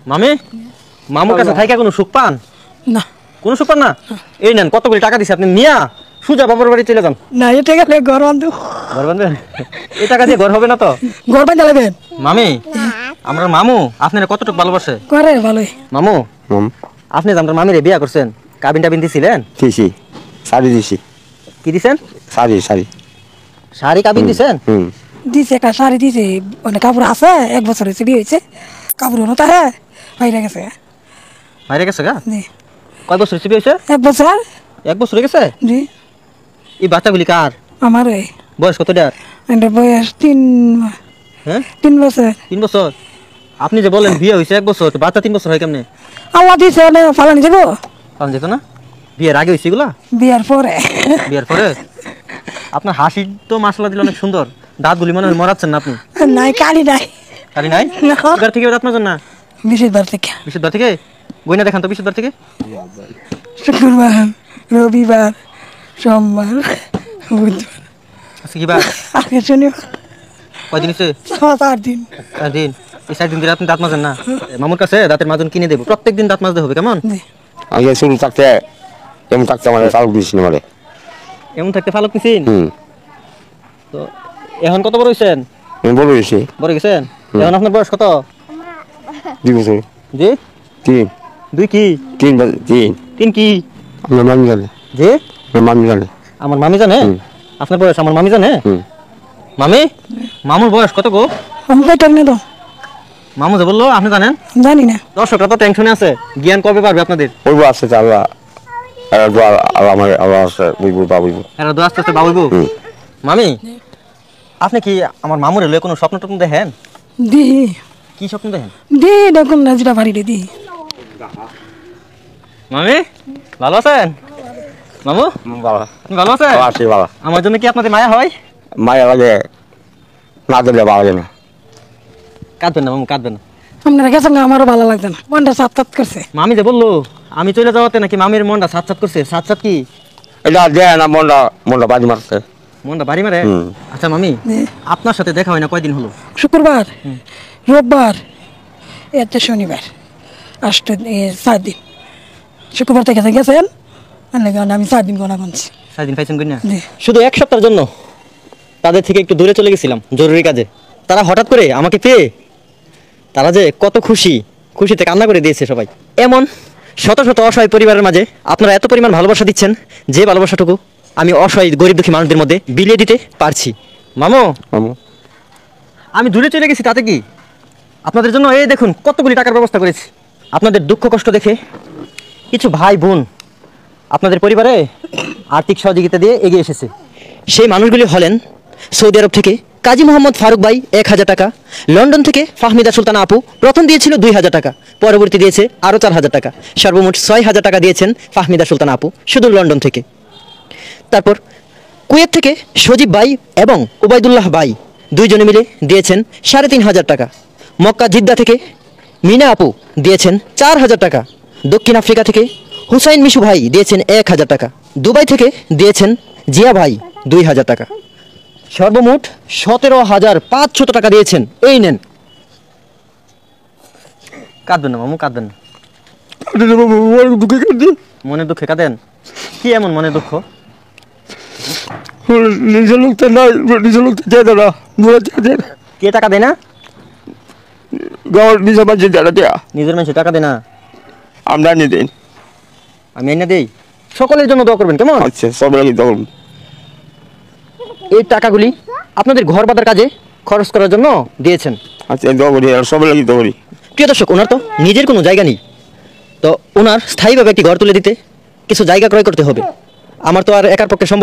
মামি মামুর কাছে থাইকা কোনো সুখ পান না কোনো সুখ পান না? এই নেন কতগুলি টাকা দিছে আপনি নিয়া সুজা বাবার বাড়ি চলে যান। না এটা গেলে ঘর বান্ধব ঘর বাঁধবেন? এই টাকা দিয়ে ঘর হবে না তো? ঘর বান্ধা লাগবেন মামি আমরা মামু আপনারা কতটুকু ভালোবাসে? করে ভালোই। মামু আপনি যে আপনার মামিরে বিয়া করছেন কাবিন টাবিন দিছিলেন? দিছি শাড়ি দিছি। কি দিছেন? শাড়ি শাড়ি শাড়ি কাবিন দিছেন? দিছে একটা শাড়ি দিছে, মানে কাপড় আছে 1 বছর হয়েছে বিয়ে হয়েছে, কাপড় হলো তা হ্যাঁ বাইরে গেছে। বাইরে গেছে গা? জি। কয় বছর হয়েছে বিয়ে হয়েছে? 1 বছর। 1 বছর হয়ে গেছে? জি। এই বাচ্চাগুলি কার? আমার ওই বয়স কতটা? এর বয়স 3 হ্যাঁ 3 বছর। 3 বছর? আপনি যে বলেন বিয়ে হয়েছে 1 বছর, তো বাচ্চা 3 বছর হয় কেমনে? আল্লাহ দিছে না ফালানি যাবো। কারণ যেত না বিয়ের আগে হয়েছে এগুলা? বিয়ার পরে। বিয়ের পরে? আপনার হাসি তো মাশাআল্লাহ দিলে অনেক সুন্দর, দাঁতগুলি মনে হয় মরাচ্ছেন না আপনি? নাই কালি নাই। কালি নাই? না। এবার থেকে দাঁত মাজেন না? বিশুদ্ধবার থেকে। বিশুদ্ধবার থেকে? গয়না দেখান তো বিশুদ্ধবার থেকে। শুক্রবার, রবিবার, সোমবার, বুধবার। আজকে কি বার? আজকে শনিবার। কয়দিন হচ্ছে? 7-8 দিন। 4 দিন। এই 4 দিন ধরে আপনি দাঁত মাজেন না? মামুর কাছে দাঁতের মাজন কিনে দেবো, প্রত্যেকদিন দাঁত মাজতে হবে, কেমন? আগে শুরু থাকতে এমন থাকতে মানে চালু দিয়েছিল মানে এমন থাকতে ফালক নিছেন? তো এখন কত বড় হইছেন? বড় হয়েছি। বড় গেছেন? এখন আপনার বয়স কত? 2 বছর। জি? 3 2 কি? 3 কি? আমার মামি জানে। জি? আমার মামি জানে। আমার মামি জানে? আপনার বয়স আমার মামি জানে? মামি মামুর বয়স কত গো? আমি কইতে না তো। মামু যে বললো আপনি জানেন? জানি না। দর্শকরা তো টেনশনে আছে, জ্ঞান কবে পারবে আপনাদের? ওইব আছে আল্লাহ আমার আল্লাহ আছে বুঝবো বা বুঝবো। এরা দু আস্তে আস্তে বাবুইবু। মামি আপনি কি আমার মামুরে লয়ে কোনো স্বপ্ন টপ্ন দেখেন? দি কি স্বপ্ন দেখেন? দি দেখুন না যেটা বাড়ি দি। মামি ভালো আছেন? মামু বাবা আপনি ভালো আছেন? আছি বাবা। আমার জন্য কি আপনাদের মায়া হয়? মায়া লাগে না দিলে ভালো লাগে না। কাঁদবেন না মামু, কাঁদবেন না। আপনারা গেছেন না, আমারও ভালো লাগছে না, মনটা সাত সাত করছে। মামি যে বললো আমি চলে যাওয়াতে নাকি মামির মনটা সাত সাত করছে। সাত সাত কি? এটা দেয় না মনটা বাজি মারছে। মনটা বাড়ি মারে? আচ্ছা মামি আপনার সাথে দেখা হয় না কয়দিন হলো? শুক্রবার, রোববার, এটা শনিবার, 4 দিন। শুক্রবার থেকে গেছেন আমি 4 দিন গোনা গুনছি। 4 দিন পাইছেন কিনা? জি। শুধু 1 সপ্তাহের জন্য তাদের থেকে একটু দূরে চলে গেছিলাম জরুরি কাজে। তারা হঠাৎ করে আমাকে পেয়ে তারা যে কত খুশিতে কান্না করে দিয়েছে সবাই। এমন শত শত অসহায় পরিবারের মাঝে আপনারা এত পরিমাণ ভালোবাসা দিচ্ছেন, যে ভালোবাসাটুকু আমি অসহায় গরিব দুঃখী মানুষদের মধ্যে বিলিয়ে দিতে পারছি। মামু আমি দূরে চলে গেছি তাতে কি, আপনাদের জন্য এই দেখুন কতগুলি টাকার ব্যবস্থা করেছি। আপনাদের দুঃখ কষ্ট দেখে কিছু ভাই বোন আপনাদের পরিবারে আর্থিক সহযোগিতা দিয়ে এগিয়ে এসেছে। সেই মানুষগুলি হলেন সৌদি আরব থেকে কাজী মোহাম্মদ ফারুক ভাই 1000 টাকা, লন্ডন থেকে ফাহমিদা সুলতানা আপু প্রথম দিয়েছিল 2000 টাকা, পরবর্তী দিয়েছে আরও 4000 টাকা, সর্বমোট 6000 টাকা দিয়েছেন ফাহমিদা সুলতানা আপু শুধু লন্ডন থেকে। তারপর কুয়েত থেকে সজীব ভাই এবং ওবায়দুল্লাহ ভাই দুইজনে মিলে দিয়েছেন 3500 টাকা। মক্কা জিদ্দা থেকে মিনা আপু দিয়েছেন 4000 টাকা। দক্ষিণ আফ্রিকা থেকে হুসাইন মিশু ভাই দিয়েছেন 1000 টাকা। দুবাই থেকে দিয়েছেন জিয়া ভাই 2000 টাকা। সর্বমোট 17500 টাকা দিয়েছেন। এই নেন। কাঁদবেন না মামু, কাঁদবেন না। মনে দুঃখে কাঁদেন? কি এমন মনে দুঃখ? নিজের লোক তো নাই, নিজের লোক তো দিয়ে দেয় না। কে টাকা দেয় না? নিজের মানুষ দেয়া নিজের মানুষ টাকা দেয় না? আমরা নিয়ে দিন। আমি এনে দেই। সকলের জন্য দোয়া করবেন, কেমন? আচ্ছা সব লাগি তখন এই টাকাগুলি আপনাদের ঘর বাঁধার কাজে খরচ করার জন্য দিয়েছেন। আচ্ছা দোয়া করি, সব লাগি দোয়া করি। প্রিয় দর্শক, ওনার তো নিজের কোনো জায়গা নেই, তো ওনার স্থায়ীভাবে একটি ঘর তুলে দিতে কিছু জায়গা ক্রয় করতে হবে। আমার তো আর একার পক্ষে সম্ভব